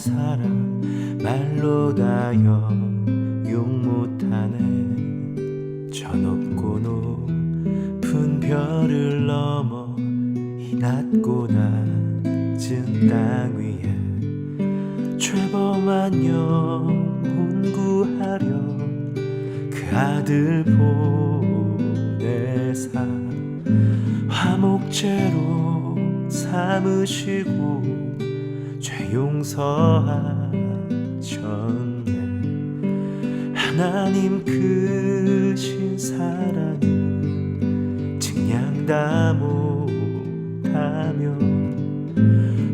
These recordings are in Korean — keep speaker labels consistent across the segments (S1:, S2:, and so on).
S1: 사람 말로 다 용 못하네. 저 높고 높은 별을 넘어 이 낮고 낮은 땅 위에 죄범한 영혼 구하려 그 아들 보내사 화목제로 삼으시고 죄 용서하셨네. 하나님 크신 사랑은 증량 다 못하며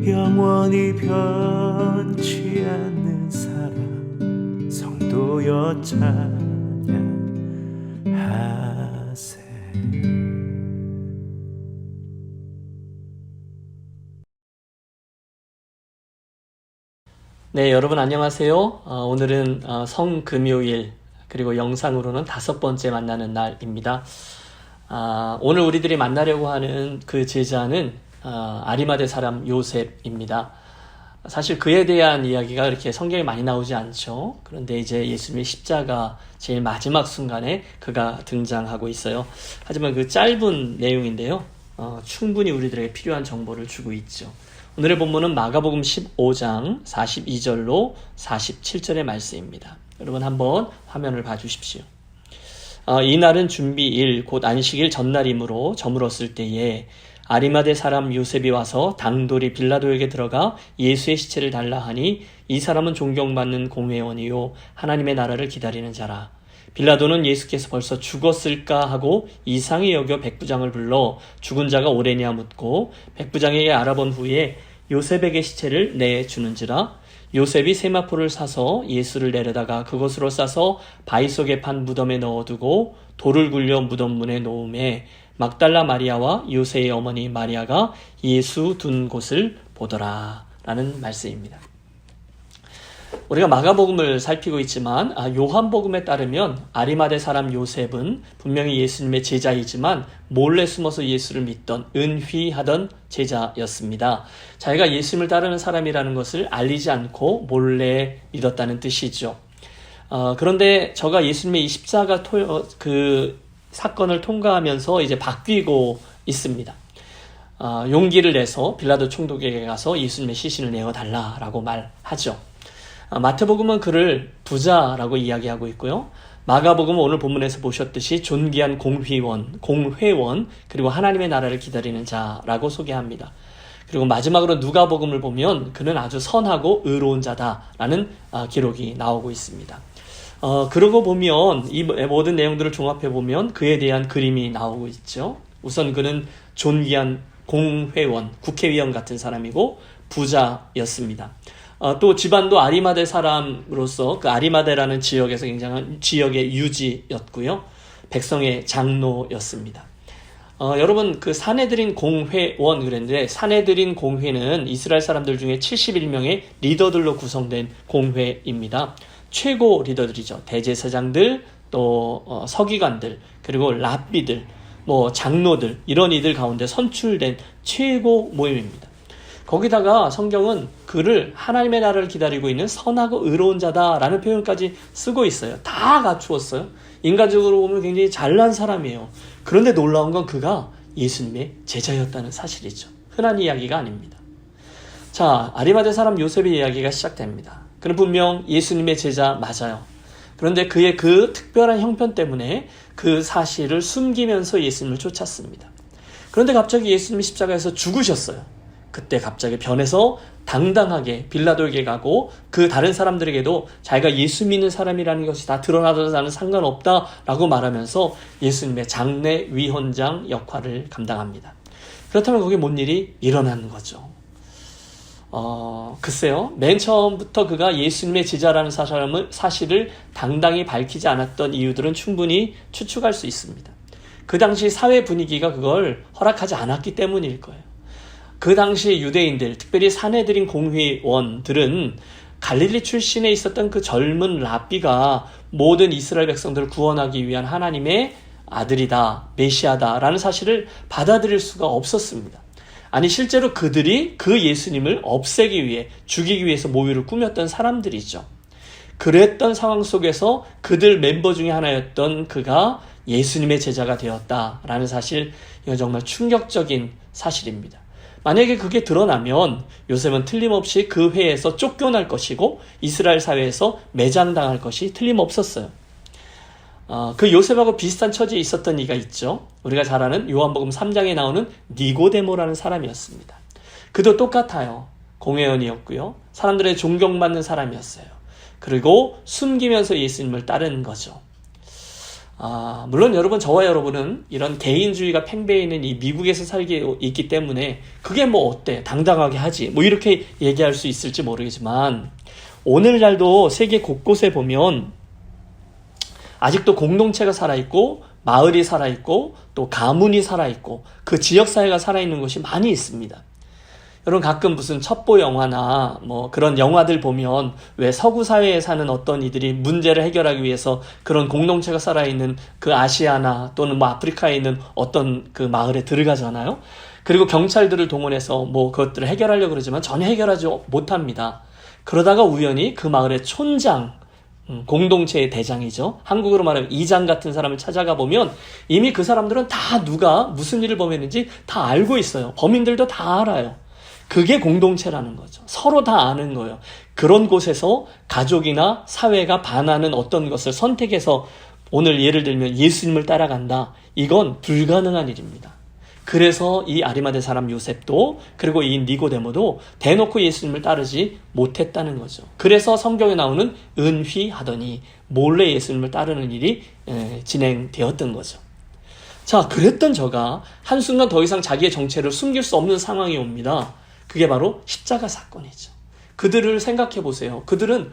S1: 영원히 변치 않는 사랑 성도여 찬양하세.
S2: 네, 여러분 안녕하세요. 오늘은 성금요일 그리고 영상으로는 5번째 만나는 날입니다. 오늘 우리들이 만나려고 하는 그 제자는 아리마대 사람 요셉입니다. 사실 그에 대한 이야기가 그렇게 성경에 많이 나오지 않죠. 그런데 이제 예수님의 십자가 제일 마지막 순간에 그가 등장하고 있어요. 하지만 그 짧은 내용인데요. 충분히 우리들에게 필요한 정보를 주고 있죠. 오늘의 본문은 마가복음 15장 42절로 47절의 말씀입니다. 여러분 한번 화면을 봐주십시오. 이날은 준비일 곧 안식일 전날이므로 저물었을 때에 아리마대 사람 요셉이 와서 당돌이 빌라도에게 들어가 예수의 시체를 달라 하니 이 사람은 존경받는 공회원이요 하나님의 나라를 기다리는 자라. 빌라도는 예수께서 벌써 죽었을까 하고 이상히 여겨 백부장을 불러 죽은 자가 오래냐 묻고 백부장에게 알아본 후에 요셉에게 시체를 내주는지라. 요셉이 세마포를 사서 예수를 내려다가 그것으로 싸서 바위 속에 판 무덤에 넣어두고 돌을 굴려 무덤 문에 놓음에 막달라 마리아와 요새의 어머니 마리아가 예수 둔 곳을 보더라 라는 말씀입니다. 우리가 마가복음을 살피고 있지만 요한복음에 따르면 아리마대 사람 요셉은 분명히 예수님의 제자이지만 몰래 숨어서 예수를 믿던 은휘하던 제자였습니다. 자기가 예수님을 따르는 사람이라는 것을 알리지 않고 몰래 믿었다는 뜻이죠. 그런데 저가 예수님의 이 십자가 그 사건을 통과하면서 이제 바뀌고 있습니다. 용기를 내서 빌라도 총독에게 가서 예수님의 시신을 내어달라라고 말하죠. 마태복음은 그를 부자라고 이야기하고 있고요. 마가복음은 오늘 본문에서 보셨듯이 존귀한 공회원, 그리고 하나님의 나라를 기다리는 자라고 소개합니다. 그리고 마지막으로 누가복음을 보면 그는 아주 선하고 의로운 자다라는 기록이 나오고 있습니다. 그러고 보면 이 모든 내용들을 종합해 보면 그에 대한 그림이 나오고 있죠. 우선 그는 존귀한 공회원, 국회의원 같은 사람이고 부자였습니다. 또 집안도 아리마대 사람으로서 그 아리마대라는 지역에서 굉장한 지역의 유지였고요. 백성의 장로였습니다. 여러분 그 사내들인 공회원 그랬는데 사내들인 공회는 이스라엘 사람들 중에 71명의 리더들로 구성된 공회입니다. 최고 리더들이죠. 대제사장들, 또 서기관들, 그리고 랍비들, 장로들 이런 이들 가운데 선출된 최고 모임입니다. 거기다가 성경은 그를 하나님의 나라를 기다리고 있는 선하고 의로운 자다라는 표현까지 쓰고 있어요. 다 갖추었어요. 인간적으로 보면 굉장히 잘난 사람이에요. 그런데 놀라운 건 그가 예수님의 제자였다는 사실이죠. 흔한 이야기가 아닙니다. 자, 아리마대 사람 요셉의 이야기가 시작됩니다. 그는 분명 예수님의 제자 맞아요. 그런데 그의 그 특별한 형편 때문에 그 사실을 숨기면서 예수님을 쫓았습니다. 그런데 갑자기 예수님이 십자가에서 죽으셨어요. 그때 갑자기 변해서 당당하게 빌라도에게 가고 그 다른 사람들에게도 자기가 예수 믿는 사람이라는 것이 다 드러나도 나는 상관없다라고 말하면서 예수님의 장례 위헌장 역할을 감당합니다. 그렇다면 거기에 뭔 일이 일어나는 거죠? 글쎄요. 맨 처음부터 그가 예수님의 제자라는 사실을 당당히 밝히지 않았던 이유들은 충분히 추측할 수 있습니다. 그 당시 사회 분위기가 그걸 허락하지 않았기 때문일 거예요. 그 당시 유대인들, 특별히 사내들인 공회원들은 갈릴리 출신에 있었던 그 젊은 랍비가 모든 이스라엘 백성들을 구원하기 위한 하나님의 아들이다, 메시아다라는 사실을 받아들일 수가 없었습니다. 아니 실제로 그들이 그 예수님을 없애기 위해 죽이기 위해서 모의를 꾸몄던 사람들이죠. 그랬던 상황 속에서 그들 멤버 중에 하나였던 그가 예수님의 제자가 되었다라는 사실, 이건 정말 충격적인 사실입니다. 만약에 그게 드러나면 요셉은 틀림없이 그 회에서 쫓겨날 것이고 이스라엘 사회에서 매장당할 것이 틀림없었어요. 그 요셉하고 비슷한 처지에 있었던 이가 있죠. 우리가 잘 아는 요한복음 3장에 나오는 니고데모라는 사람이었습니다. 그도 똑같아요. 공회원이었고요. 사람들의 존경받는 사람이었어요. 그리고 숨기면서 예수님을 따르는 거죠. 물론 여러분, 저와 여러분은 이런 개인주의가 팽배해 있는 이 미국에서 살고 있기 때문에 그게 뭐 어때? 당당하게 하지. 뭐 이렇게 얘기할 수 있을지 모르겠지만 오늘날도 세계 곳곳에 보면 아직도 공동체가 살아있고 마을이 살아있고 또 가문이 살아있고 그 지역사회가 살아있는 곳이 많이 있습니다. 여러분, 가끔 무슨 첩보 영화나 뭐 그런 영화들 보면 왜 서구 사회에 사는 어떤 이들이 문제를 해결하기 위해서 그런 공동체가 살아있는 그 아시아나 또는 뭐 아프리카에 있는 어떤 그 마을에 들어가잖아요. 그리고 경찰들을 동원해서 뭐 그것들을 해결하려고 그러지만 전혀 해결하지 못합니다. 그러다가 우연히 그 마을의 촌장, 공동체의 대장이죠. 한국으로 말하면 이장 같은 사람을 찾아가 보면 이미 그 사람들은 다 누가 무슨 일을 범했는지 다 알고 있어요. 범인들도 다 알아요. 그게 공동체라는 거죠. 서로 다 아는 거예요. 그런 곳에서 가족이나 사회가 반하는 어떤 것을 선택해서 오늘 예를 들면 예수님을 따라간다. 이건 불가능한 일입니다. 그래서 이 아리마대 사람 요셉도 그리고 이 니고데모도 대놓고 예수님을 따르지 못했다는 거죠. 그래서 성경에 나오는 은휘하더니 몰래 예수님을 따르는 일이 진행되었던 거죠. 자, 그랬던 저가 한순간 더 이상 자기의 정체를 숨길 수 없는 상황이 옵니다. 그게 바로 십자가 사건이죠. 그들을 생각해 보세요. 그들은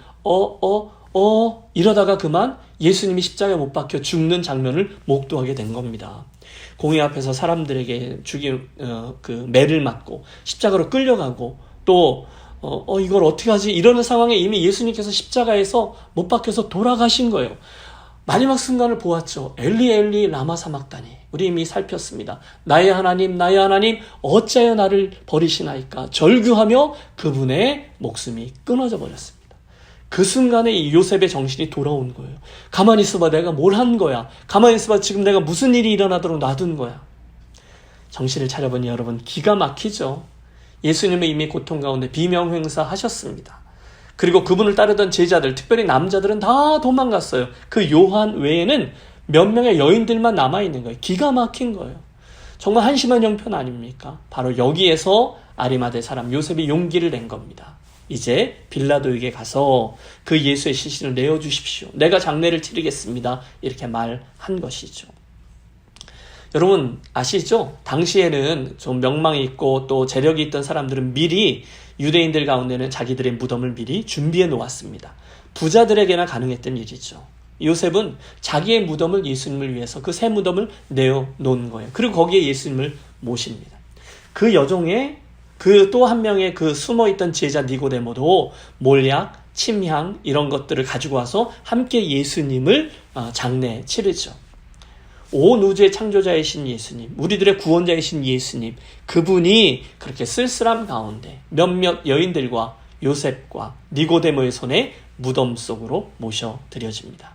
S2: 이러다가 그만 예수님이 십자가에 못 박혀 죽는 장면을 목도하게 된 겁니다. 공회 앞에서 사람들에게 그 매를 맞고 십자가로 끌려가고 또 이걸 어떻게 하지? 이러는 상황에 이미 예수님께서 십자가에서 못 박혀서 돌아가신 거예요. 마지막 순간을 보았죠. 엘리 엘리 라마 사막다니. 우리 이미 살폈습니다. 나의 하나님 나의 하나님 어찌하여 나를 버리시나이까. 절규하며 그분의 목숨이 끊어져 버렸습니다. 그 순간에 이 요셉의 정신이 돌아온 거예요. 가만히 있어봐, 내가 뭘 한 거야. 가만히 있어봐, 지금 내가 무슨 일이 일어나도록 놔둔 거야. 정신을 차려보니 여러분, 기가 막히죠. 예수님은 이미 고통 가운데 비명행사하셨습니다. 그리고 그분을 따르던 제자들, 특별히 남자들은 다 도망갔어요. 그 요한 외에는 몇 명의 여인들만 남아있는 거예요. 기가 막힌 거예요. 정말 한심한 형편 아닙니까? 바로 여기에서 아리마대 사람 요셉이 용기를 낸 겁니다. 이제 빌라도에게 가서 그 예수의 시신을 내어주십시오. 내가 장례를 치르겠습니다. 이렇게 말한 것이죠. 여러분 아시죠? 당시에는 좀 명망이 있고 또 재력이 있던 사람들은 미리 유대인들 가운데는 자기들의 무덤을 미리 준비해 놓았습니다. 부자들에게나 가능했던 일이죠. 요셉은 자기의 무덤을 예수님을 위해서 그 새 무덤을 내어놓은 거예요. 그리고 거기에 예수님을 모십니다. 그 여정에 그 또 한 명의 그 숨어있던 제자 니고데모도 몰약, 침향 이런 것들을 가지고 와서 함께 예수님을 장례 치르죠. 온 우주의 창조자이신 예수님, 우리들의 구원자이신 예수님, 그분이 그렇게 쓸쓸함 가운데 몇몇 여인들과 요셉과 니고데모의 손에 무덤 속으로 모셔드려집니다.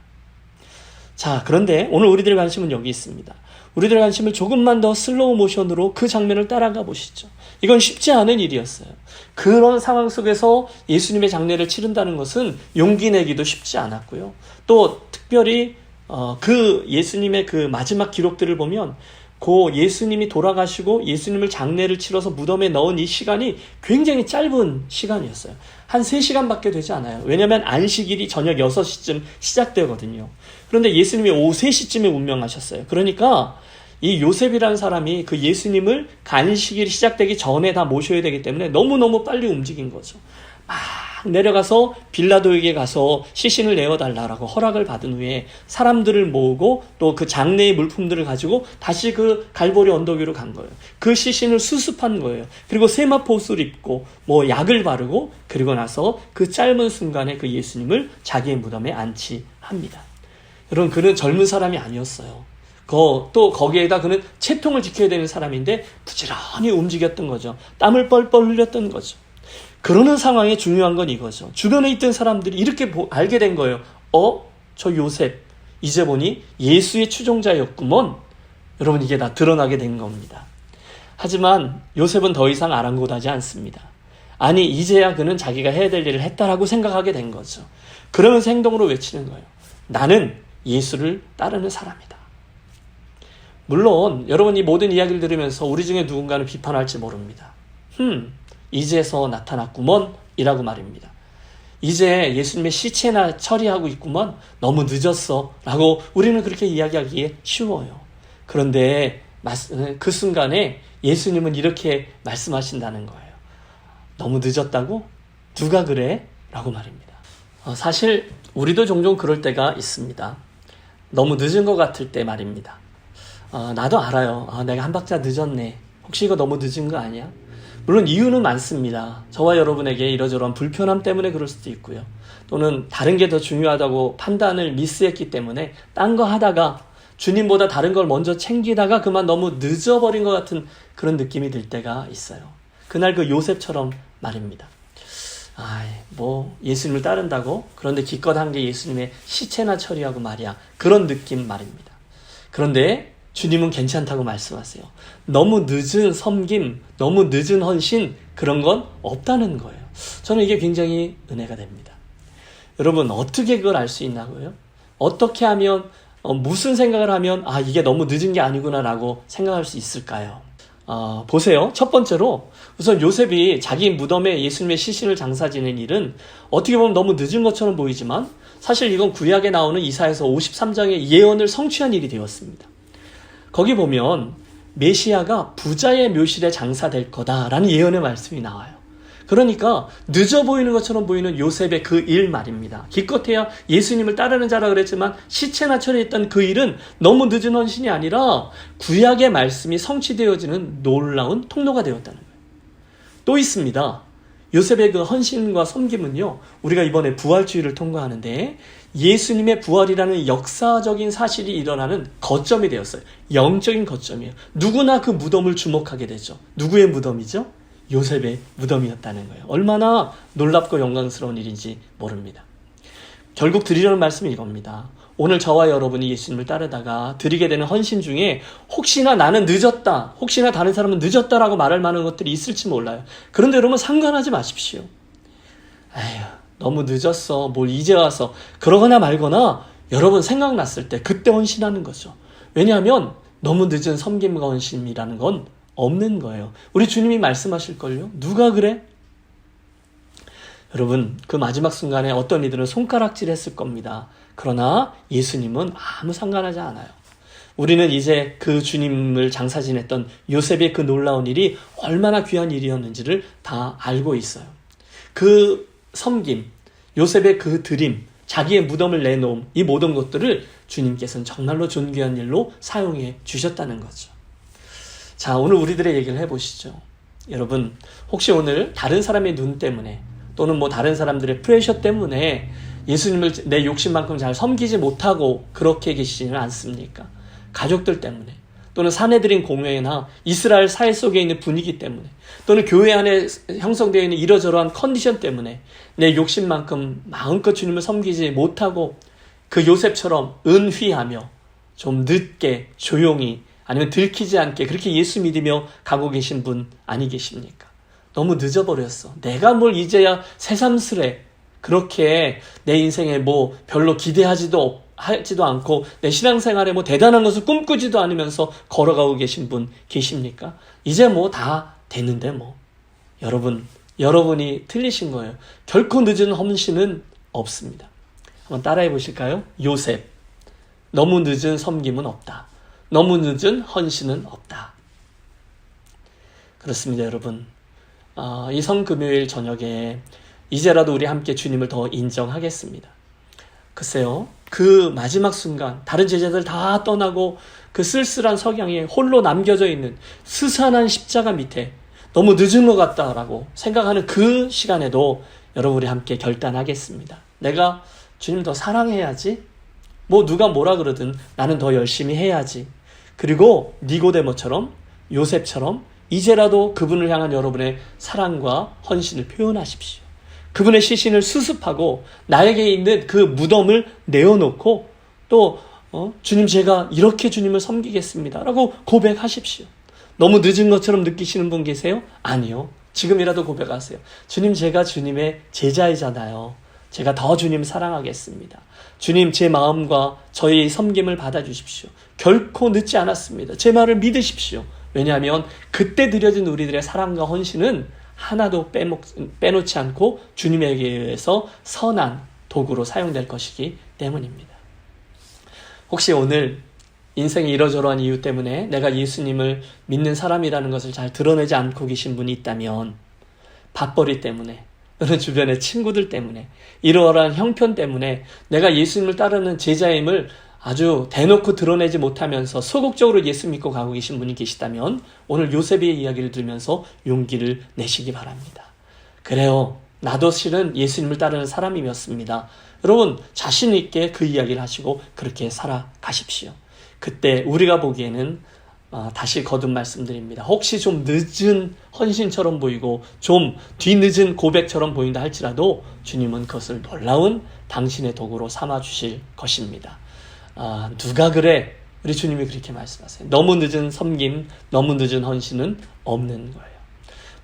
S2: 자, 그런데 오늘 우리들의 관심은 여기 있습니다. 우리들의 관심을 조금만 더 슬로우 모션으로 그 장면을 따라가 보시죠. 이건 쉽지 않은 일이었어요. 그런 상황 속에서 예수님의 장례를 치른다는 것은 용기 내기도 쉽지 않았고요. 또 특별히 그 예수님의 그 마지막 기록들을 보면 그 예수님이 돌아가시고 예수님을 장례를 치러서 무덤에 넣은 이 시간이 굉장히 짧은 시간이었어요. 한 3시간밖에 되지 않아요. 왜냐하면 안식일이 저녁 6시쯤 시작되거든요. 그런데 예수님이 오후 3시쯤에 운명하셨어요. 그러니까 이 요셉이라는 사람이 그 예수님을 안식일이 시작되기 전에 다 모셔야 되기 때문에 너무너무 빨리 움직인 거죠. 막 내려가서 빌라도에게 가서 시신을 내어달라고 허락을 받은 후에 사람들을 모으고 또 그 장례의 물품들을 가지고 다시 그 갈보리 언덕 위로 간 거예요. 그 시신을 수습한 거예요. 그리고 세마포 옷을 입고 뭐 약을 바르고 그리고 나서 그 짧은 순간에 그 예수님을 자기의 무덤에 안치합니다. 여러분, 그는 젊은 사람이 아니었어요. 또 거기에다 그는 채통을 지켜야 되는 사람인데 부지런히 움직였던 거죠. 땀을 뻘뻘 흘렸던 거죠. 그러는 상황에 중요한 건 이거죠. 주변에 있던 사람들이 이렇게 알게 된 거예요. 저 요셉 이제 보니 예수의 추종자였구먼. 여러분, 이게 다 드러나게 된 겁니다. 하지만 요셉은 더 이상 아랑곳하지 않습니다. 아니, 이제야 그는 자기가 해야 될 일을 했다라고 생각하게 된 거죠. 그러면서 행동으로 외치는 거예요. 나는 예수를 따르는 사람이다. 물론 여러분, 이 모든 이야기를 들으면서 우리 중에 누군가는 비판할지 모릅니다. 이제서 나타났구먼 이라고 말입니다. 이제 예수님의 시체나 처리하고 있구먼, 너무 늦었어 라고 우리는 그렇게 이야기하기에 쉬워요. 그런데 그 순간에 예수님은 이렇게 말씀하신다는 거예요. 너무 늦었다고? 누가 그래? 라고 말입니다. 사실 우리도 종종 그럴 때가 있습니다. 너무 늦은 것 같을 때 말입니다. 나도 알아요. 내가 한 박자 늦었네. 혹시 이거 너무 늦은 거 아니야? 물론 이유는 많습니다. 저와 여러분에게 이러저러한 불편함 때문에 그럴 수도 있고요. 또는 다른 게 더 중요하다고 판단을 미스했기 때문에 딴 거 하다가 주님보다 다른 걸 먼저 챙기다가 그만 너무 늦어버린 것 같은 그런 느낌이 들 때가 있어요. 그날 그 요셉처럼 말입니다. 예수님을 따른다고? 그런데 기껏 한 게 예수님의 시체나 처리하고 말이야. 그런 느낌 말입니다. 그런데 주님은 괜찮다고 말씀하세요. 너무 늦은 섬김, 너무 늦은 헌신, 그런 건 없다는 거예요. 저는 이게 굉장히 은혜가 됩니다. 여러분, 어떻게 그걸 알 수 있나고요? 어떻게 하면, 무슨 생각을 하면 이게 너무 늦은 게 아니구나라고 생각할 수 있을까요? 보세요. 첫 번째로 우선 요셉이 자기 무덤에 예수님의 시신을 장사 지낸 일은 어떻게 보면 너무 늦은 것처럼 보이지만 사실 이건 구약에 나오는 이사야서 53장의 예언을 성취한 일이 되었습니다. 거기 보면 메시아가 부자의 묘실에 장사될 거다라는 예언의 말씀이 나와요. 그러니까 늦어 보이는 것처럼 보이는 요셉의 그 일 말입니다. 기껏해야 예수님을 따르는 자라 그랬지만 시체나 처리했던 그 일은 너무 늦은 헌신이 아니라 구약의 말씀이 성취되어지는 놀라운 통로가 되었다는 거예요. 또 있습니다. 요셉의 그 헌신과 섬김은요, 우리가 이번에 부활주의를 통과하는데 예수님의 부활이라는 역사적인 사실이 일어나는 거점이 되었어요. 영적인 거점이에요. 누구나 그 무덤을 주목하게 되죠. 누구의 무덤이죠? 요셉의 무덤이었다는 거예요. 얼마나 놀랍고 영광스러운 일인지 모릅니다. 결국 드리려는 말씀이 이겁니다. 오늘 저와 여러분이 예수님을 따르다가 드리게 되는 헌신 중에 혹시나 나는 늦었다, 혹시나 다른 사람은 늦었다라고 말할 만한 것들이 있을지 몰라요. 그런데 여러분, 상관하지 마십시오. 너무 늦었어, 뭘 이제 와서, 그러거나 말거나 여러분 생각났을 때 그때 헌신하는 거죠. 왜냐하면 너무 늦은 섬김과 헌신이라는 건 없는 거예요. 우리 주님이 말씀하실걸요? 누가 그래? 여러분, 그 마지막 순간에 어떤 이들은 손가락질 했을 겁니다. 그러나 예수님은 아무 상관하지 않아요. 우리는 이제 그 주님을 장사 지냈던 요셉의 그 놀라운 일이 얼마나 귀한 일이었는지를 다 알고 있어요. 그 섬김, 요셉의 그 드림, 자기의 무덤을 내놓음, 이 모든 것들을 주님께서는 정말로 존귀한 일로 사용해 주셨다는 거죠. 자, 오늘 우리들의 얘기를 해보시죠. 여러분, 혹시 오늘 다른 사람의 눈 때문에 또는 다른 사람들의 프레셔 때문에 예수님을 내 욕심만큼 잘 섬기지 못하고 그렇게 계시지는 않습니까? 가족들 때문에, 또는 사내들인 공회나 이스라엘 사회 속에 있는 분위기 때문에, 또는 교회 안에 형성되어 있는 이러저러한 컨디션 때문에 내 욕심만큼 마음껏 주님을 섬기지 못하고 그 요셉처럼 은휘하며 좀 늦게 조용히 아니면 들키지 않게 그렇게 예수 믿으며 가고 계신 분 아니 계십니까? 너무 늦어버렸어. 내가 뭘 이제야 새삼스레 그렇게 내 인생에 별로 기대하지도 않고 내 신앙생활에 대단한 것을 꿈꾸지도 않으면서 걸어가고 계신 분 계십니까? 이제 다 됐는데 여러분이 틀리신 거예요. 결코 늦은 헌신은 없습니다. 한번 따라해 보실까요? 요셉, 너무 늦은 섬김은 없다. 너무 늦은 헌신은 없다. 그렇습니다, 여러분. 이 성금요일 저녁에 이제라도 우리 함께 주님을 더 인정하겠습니다. 글쎄요, 그 마지막 순간 다른 제자들 다 떠나고 그 쓸쓸한 석양에 홀로 남겨져 있는 스산한 십자가 밑에 너무 늦은 것 같다라고 생각하는 그 시간에도 여러분, 우리 함께 결단하겠습니다. 내가 주님 더 사랑해야지, 누가 뭐라 그러든 나는 더 열심히 해야지, 그리고 니고데모처럼, 요셉처럼 이제라도 그분을 향한 여러분의 사랑과 헌신을 표현하십시오. 그분의 시신을 수습하고 나에게 있는 그 무덤을 내어놓고 또 주님, 제가 이렇게 주님을 섬기겠습니다 라고 고백하십시오. 너무 늦은 것처럼 느끼시는 분 계세요? 아니요. 지금이라도 고백하세요. 주님, 제가 주님의 제자이잖아요. 제가 더 주님 사랑하겠습니다. 주님, 제 마음과 저희 섬김을 받아주십시오. 결코 늦지 않았습니다. 제 말을 믿으십시오. 왜냐하면 그때 드려진 우리들의 사랑과 헌신은 하나도 빼놓지 않고 주님에게 의해서 선한 도구로 사용될 것이기 때문입니다. 혹시 오늘 인생이 이러저러한 이유 때문에 내가 예수님을 믿는 사람이라는 것을 잘 드러내지 않고 계신 분이 있다면, 밥벌이 때문에 또는 주변의 친구들 때문에, 이러한 형편 때문에 내가 예수님을 따르는 제자임을 아주 대놓고 드러내지 못하면서 소극적으로 예수 믿고 가고 계신 분이 계시다면 오늘 요셉의 이야기를 들으면서 용기를 내시기 바랍니다. 그래요, 나도 실은 예수님을 따르는 사람이었습니다. 여러분, 자신 있게 그 이야기를 하시고 그렇게 살아가십시오. 그때 우리가 보기에는 다시 거듭 말씀드립니다. 혹시 좀 늦은 헌신처럼 보이고 좀 뒤늦은 고백처럼 보인다 할지라도 주님은 그것을 놀라운 당신의 도구로 삼아주실 것입니다. 누가 그래? 우리 주님이 그렇게 말씀하세요. 너무 늦은 섬김, 너무 늦은 헌신은 없는 거예요.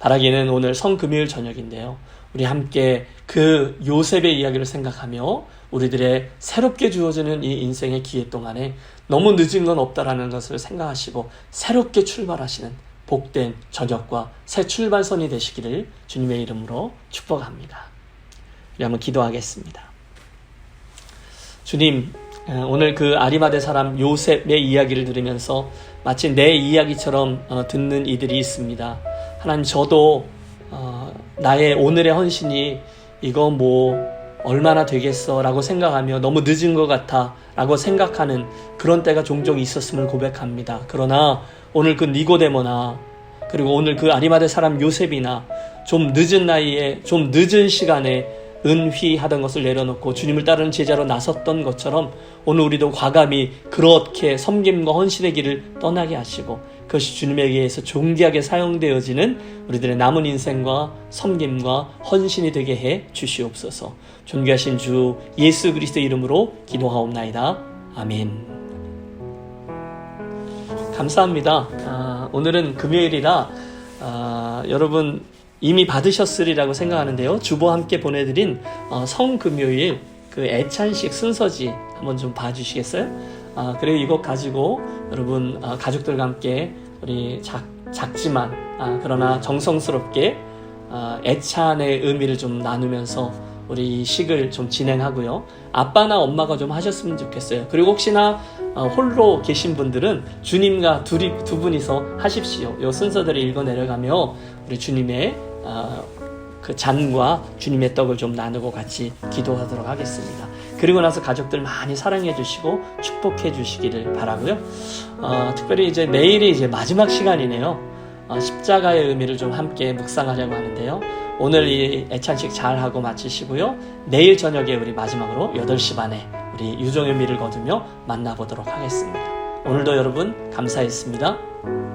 S2: 바라기는 오늘 성금요일 저녁인데요. 우리 함께 그 요셉의 이야기를 생각하며 우리들의 새롭게 주어지는 이 인생의 기회 동안에 너무 늦은 건 없다라는 것을 생각하시고 새롭게 출발하시는 복된 저녁과 새 출발선이 되시기를 주님의 이름으로 축복합니다. 우리 한번 기도하겠습니다. 주님, 오늘 그 아리마대 사람 요셉의 이야기를 들으면서 마치 내 이야기처럼 듣는 이들이 있습니다. 하나님, 저도 나의 오늘의 헌신이 이거 얼마나 되겠어 라고 생각하며 너무 늦은 것 같아 라고 생각하는 그런 때가 종종 있었음을 고백합니다. 그러나 오늘 그 니고데모나 그리고 오늘 그 아리마대 사람 요셉이나 좀 늦은 나이에 좀 늦은 시간에 은휘하던 것을 내려놓고 주님을 따르는 제자로 나섰던 것처럼 오늘 우리도 과감히 그렇게 섬김과 헌신의 길을 떠나게 하시고 그것이 주님에게 의해서 존귀하게 사용되어지는 우리들의 남은 인생과 섬김과 헌신이 되게 해 주시옵소서. 존귀하신 주 예수 그리스도의 이름으로 기도하옵나이다. 아멘. 감사합니다. 오늘은 금요일이라 여러분 이미 받으셨으리라고 생각하는데요. 주보와 함께 보내드린 성금요일 그 애찬식 순서지 한번 좀 봐주시겠어요? 그리고 이거 가지고 여러분 가족들과 함께 우리 작지만 그러나 정성스럽게 애찬의 의미를 좀 나누면서 우리 이 식을 좀 진행하고요. 아빠나 엄마가 좀 하셨으면 좋겠어요. 그리고 혹시나 홀로 계신 분들은 주님과 두 분이서 하십시오. 이 순서대로 읽어 내려가며 우리 주님의 그 잔과 주님의 떡을 좀 나누고 같이 기도하도록 하겠습니다. 그리고 나서 가족들 많이 사랑해 주시고 축복해 주시기를 바라고요. 특별히 이제 내일이 이제 마지막 시간이네요. 십자가의 의미를 좀 함께 묵상하려고 하는데요. 오늘 이 애찬식 잘 하고 마치시고요. 내일 저녁에 우리 마지막으로 8시 반에 우리 유종의 미를 거두며 만나보도록 하겠습니다. 오늘도 여러분 감사했습니다.